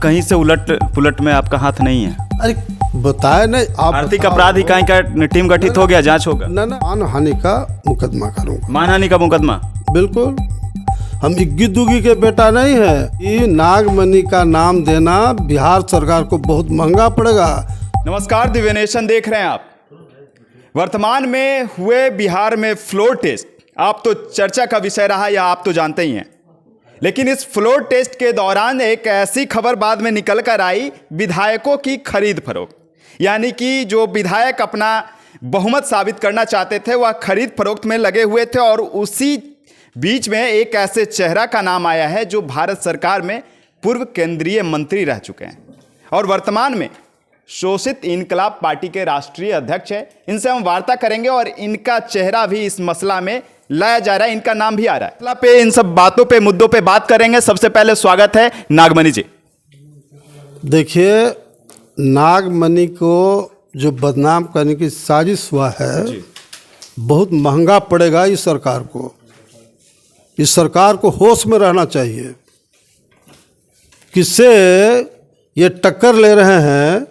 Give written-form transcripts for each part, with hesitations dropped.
कहीं से उलट पुलट में आपका हाथ नहीं है? अरे बताए नहीं आप। आर्थिक अपराध इकाई का टीम गठित हो गया, जांच होगा। ना मानहानि का मुकदमा करूँगा। मानहानि का मुकदमा? बिल्कुल। हम इग्गी दुगी के बेटा नहीं है। ये नागमणि का नाम देना बिहार सरकार को बहुत महंगा पड़ेगा। नमस्कार, दिव्य नेशन देख रहे हैं आप। वर्तमान में हुए बिहार में फ्लोर टेस्ट आप तो चर्चा का विषय रहा, या आप तो जानते ही हैं। लेकिन इस फ्लोर टेस्ट के दौरान एक ऐसी खबर बाद में निकल कर आई, विधायकों की खरीद फरोख्त, यानी कि जो विधायक अपना बहुमत साबित करना चाहते थे वह खरीद फरोख्त में लगे हुए थे। और उसी बीच में एक ऐसे चेहरा का नाम आया है जो भारत सरकार में पूर्व केंद्रीय मंत्री रह चुके हैं और वर्तमान में शोषित इनकलाब पार्टी के राष्ट्रीय अध्यक्ष है। इनसे हम वार्ता करेंगे और इनका चेहरा भी इस मसला में लाया जा रहा है, इनका नाम भी आ रहा है। मसला पे, इन सब बातों पे, मुद्दों पे बात करेंगे। सबसे पहले स्वागत है नागमणि जी। देखिए, नागमणि को जो बदनाम करने की साजिश हुआ है बहुत महंगा पड़ेगा इस सरकार को। इस सरकार को होश में रहना चाहिए। किससे ये टक्कर ले रहे हैं,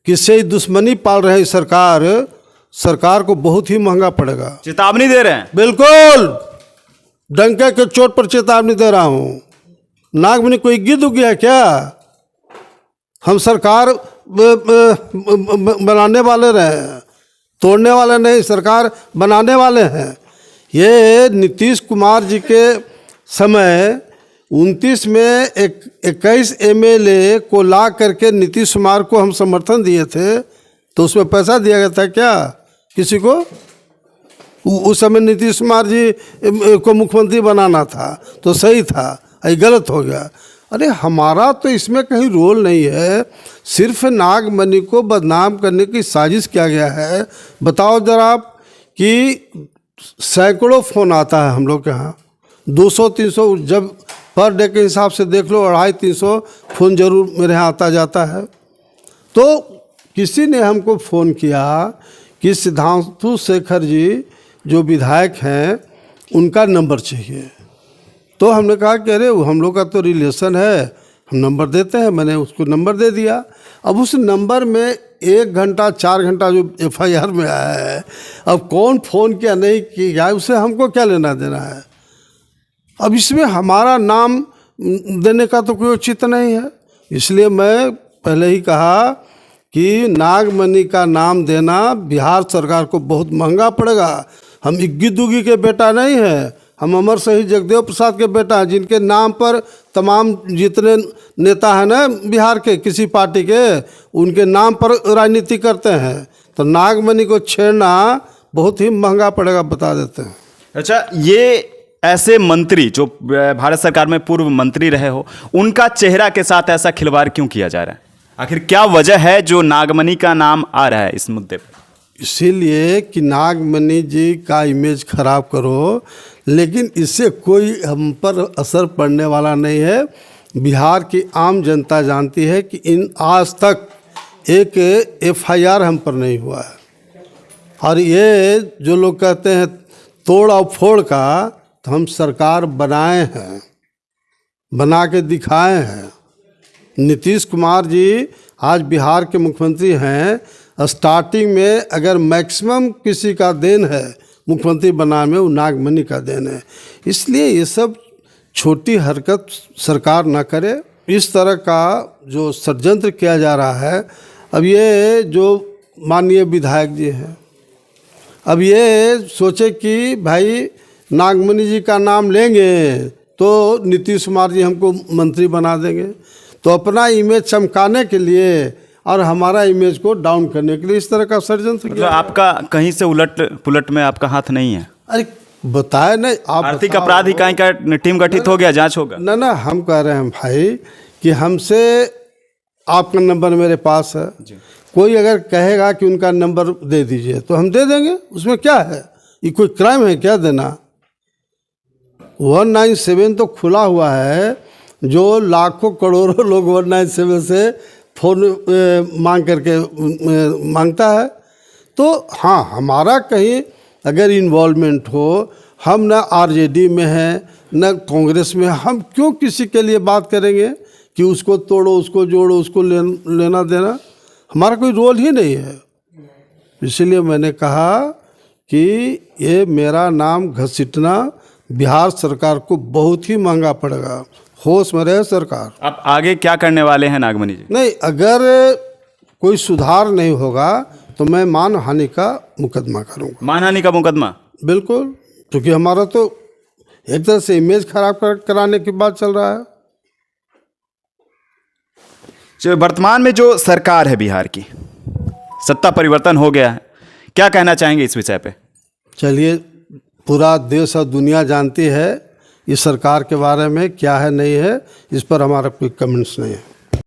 किससे दुश्मनी पाल रहे हैं, सरकार को बहुत ही महंगा पड़ेगा। चेतावनी दे रहे हैं? बिल्कुल, डंके के चोट पर चेतावनी दे रहा हूँ। नागमणि कोई गिद्ध हो गया क्या? हम सरकार बनाने वाले रहे, तोड़ने वाले नहीं, सरकार बनाने वाले हैं। ये नीतीश कुमार जी के समय 29 में 21 MLA को ला करके नीतीश कुमार को हम समर्थन दिए थे, तो उसमें पैसा दिया गया था क्या किसी को? उस समय नीतीश कुमार जी को मुख्यमंत्री बनाना था तो सही था, ये गलत हो गया। अरे हमारा तो इसमें कहीं रोल नहीं है, सिर्फ नागमणि को बदनाम करने की साजिश किया गया है। बताओ जरा आप कि सैकड़ों फ़ोन आता है हम लोग के यहाँ, 200-300, जब पर डे के हिसाब से देख लो 250-300 फ़ोन जरूर मेरे यहाँ आता जाता है। तो किसी ने हमको फ़ोन किया कि सिद्धांशु शेखर जी जो विधायक हैं उनका नंबर चाहिए। तो हमने कहा कि अरे हम लोग का तो रिलेशन है, हम नंबर देते हैं। मैंने उसको नंबर दे दिया। अब उस नंबर में 1 घंटा 4 घंटा जो FIR में आया है, अब कौन फ़ोन किया नहीं किया उससे हमको क्या लेना देना है। अब इसमें हमारा नाम देने का तो कोई उचित नहीं है। इसलिए मैं पहले ही कहा कि नागमणि का नाम देना बिहार सरकार को बहुत महंगा पड़ेगा। हम इग्गी दुगी के बेटा नहीं हैं, हम अमर शहीद जगदेव प्रसाद के बेटा हैं, जिनके नाम पर तमाम जितने नेता हैं ना बिहार के किसी पार्टी के, उनके नाम पर राजनीति करते हैं। तो नागमणि को छेड़ना बहुत ही महंगा पड़ेगा, बता देते हैं। अच्छा, ये ऐसे मंत्री जो भारत सरकार में पूर्व मंत्री रहे हो, उनका चेहरा के साथ ऐसा खिलवाड़ क्यों किया जा रहा है? आखिर क्या वजह है जो नागमणि का नाम आ रहा है इस मुद्दे पर? इसीलिए कि नागमणि जी का इमेज खराब करो, लेकिन इससे कोई हम पर असर पड़ने वाला नहीं है। बिहार की आम जनता जानती है कि आज तक एक FIR हम पर नहीं हुआ है। और ये जो लोग कहते हैं तोड़ और फोड़ का, तो हम सरकार बनाए हैं, बना के दिखाए हैं। नीतीश कुमार जी आज बिहार के मुख्यमंत्री हैं। स्टार्टिंग में अगर मैक्सिमम किसी का देन है मुख्यमंत्री बनाने में, वो नागमणि का देन है। इसलिए ये सब छोटी हरकत सरकार ना करे। इस तरह का जो षड्यंत्र किया जा रहा है, अब ये जो माननीय विधायक जी हैं, अब ये सोचे कि भाई नागमणि जी का नाम लेंगे तो नीतीश कुमार जी हमको मंत्री बना देंगे, तो अपना इमेज चमकाने के लिए और हमारा इमेज को डाउन करने के लिए इस तरह का षड्यंत्र किया। आपका कहीं से उलट पुलट में आपका हाथ नहीं है? अरे बताए नहीं आप। आर्थिक अपराध इकाई का टीम गठित हो गया, जांच होगा। ना हम कह रहे हैं भाई कि हमसे आपका नंबर मेरे पास है, कोई अगर कहेगा कि उनका नंबर दे दीजिए तो हम दे देंगे। उसमें क्या है, ये कोई क्राइम है क्या देना? 197 तो खुला हुआ है, जो लाखों करोड़ों लोग 197 से फ़ोन मांग करके मांगता है। तो हाँ, हमारा कहीं अगर इन्वॉल्वमेंट हो, हम न RJD में हैं न कांग्रेस में, हम क्यों किसी के लिए बात करेंगे कि उसको तोड़ो, उसको जोड़ो, उसको लेना देना, हमारा कोई रोल ही नहीं है। इसलिए मैंने कहा कि ये मेरा नाम घसीटना बिहार सरकार को बहुत ही महंगा पड़ेगा। होश में रहे सरकार। अब आगे क्या करने वाले हैं नागमणि जी? नहीं, अगर कोई सुधार नहीं होगा तो मैं मानहानि का मुकदमा करूंगा। मानहानि का मुकदमा? बिल्कुल, क्योंकि हमारा तो एक तरह से इमेज खराब कराने की बात चल रहा है। जो वर्तमान में जो सरकार है बिहार की, सत्ता परिवर्तन हो गया है, क्या कहना चाहेंगे इस विषय पे? चलिए, पूरा देश और दुनिया जानती है इस सरकार के बारे में क्या है नहीं है, इस पर हमारा कोई कमेंट्स नहीं है।